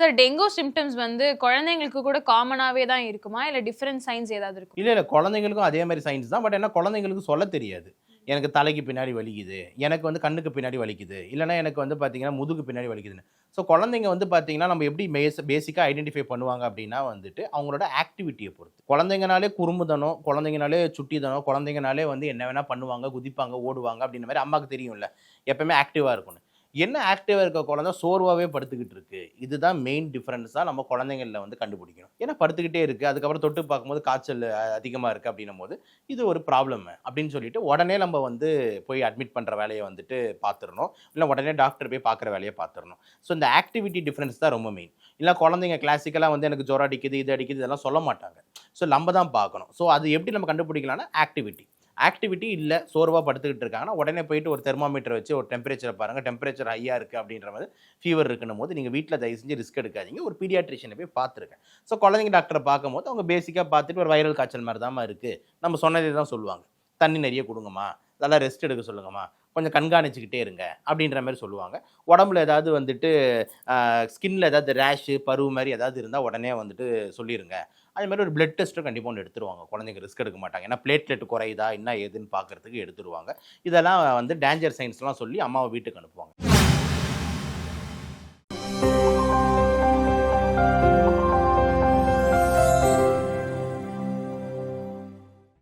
Sir dengue symptoms வந்து குழந்தைங்களுக்கு கூட காமனாவே தான் இருக்குமா இல்ல டிஃபரண்ட் சைன்ஸ் ஏதாவது இருக்கும்? இல்ல குழந்தைங்களுக்கும் அதே மாதிரி சயின்ஸ் தான். பட் என்ன குழந்தைங்களுக்கு சொல்ல தெரியாது. எனக்கு தலைக்கு பின்னாடி வலிக்குது, எனக்கு வந்து கண்ணுக்கு பின்னாடி வலிக்குது, இல்லன்னா எனக்கு வந்து பார்த்தீங்கன்னா முதுகு பின்னாடி வலிக்குதுன்னு. ஸோ குழந்தைங்க வந்து பார்த்தீங்கன்னா, நம்ம எப்படி பேசிக்கா ஐடென்டிஃபை பண்ணுவாங்க அப்படின்னா வந்துட்டு, அவங்களோட ஆக்டிவிட்டிய பொறுத்து. குழந்தைங்கனாலே குறும்புதனம், குழந்தைங்கனாலே சுட்டித்தனம், குழந்தைங்கனாலே வந்து என்ன வேணா பண்ணுவாங்க, குதிப்பாங்க, ஓடுவாங்க அப்படின்ற மாரி அம்மாக்கு தெரியும்ல. எப்பவுமே ஆக்டிவா இருக்கணும். என்ன ஆக்டிவா இருக்க குழந்தை சோர்வாவே படுத்துக்கிட்டு இருக்கு. இதுதான் மெயின் டிஃபரன்ஸா நம்ம குழந்தைங்கள்ல வந்து கண்டுபிடிக்கணும். ஏன்னா படுத்துக்கிட்டே இருக்கு. அதுக்கப்புறம் தொட்டு பார்க்கும்போது காய்ச்சல் அதிகமா இருக்கு அப்படின்னும்போது, இது ஒரு ப்ராப்ளம் அப்படின்னு சொல்லிட்டு உடனே நம்ம வந்து போய் அட்மிட் பண்ற வேலைய வந்துட்டு பார்த்துறணும். இல்ல உடனே டாக்டர் போய் பார்க்குற வேலைய பார்த்துறணும். ஸோ இந்த ஆக்டிவிட்டி டிஃபரன்ஸ் தான் ரொம்ப மெயின். இல்ல குழந்தைங்க கிளாசிக்கலா வந்து எனக்கு ஜுரம் அடிக்குது, இது அடிக்குது இதெல்லாம் சொல்ல மாட்டாங்க. ஸோ நம்ம தான் பார்க்கணும். ஸோ அது எப்படி நம்ம கண்டுபிடிக்கலாம்னா ஆக்டிவிட்டி. ஆக்டிவிட்டி இல்ல, சோர்வா படுத்துக்கிட்டு இருக்காங்கன்னா, உடனே போயிட்டு ஒரு தெர்மாமீட்டர் வச்சு ஒரு டெம்பரேச்சர பாருங்க. டெம்பரேச்சர் ஹையா இருக்கு அப்படின்ற மாரி ஃபீவர் இருக்குன்னும்போது, நீங்க வீட்ல தயவு செஞ்சு ரிஸ்க் எடுக்காதீங்க. ஒரு பீடியாட்ரிஷியன போய் பார்த்துருங்க. ஸோ குழந்தைங்க டாக்டர பார்க்கும்போது, அவங்க பேசிக்கா பார்த்துட்டு ஒரு வைரல் காய்ச்சல் மாரி தாம்மா இருக்கு. நம்ம சொன்னதே தான் சொல்லுவாங்க. தண்ணி நெறைய குடுங்கம்மா, நல்லா ரெஸ்ட் எடுக்க சொல்லுங்கம்மா, கொஞ்சம் கண்காணிச்சுக்கிட்டே இருங்க அப்படின்ற மாரி சொல்லுவாங்க. உடம்புல ஏதாவது வந்துட்டு ஸ்கின்ல ஏதாவது ரேஷ், பருவு மாரி ஏதாவது இருந்தா உடனே வந்துட்டு சொல்லிருங்க. அதே மாரி ஒரு பிளட் டெஸ்ட்டும் கண்டிப்பா ஒண்ணு எடுத்துருவாங்க. குழந்தைங்க ரிஸ்க் எடுக்க மாட்டாங்க. ஏன்னா பிளேட்லெட் குறையுதா, என்ன ஏதுன்னு பார்க்கறதுக்கு எடுத்துருவாங்க. இதெல்லாம் வந்து டேஞ்சர் சைன்ஸ்லாம் சொல்லி அம்மாவ வீட்டுக்கு அனுப்புவாங்க.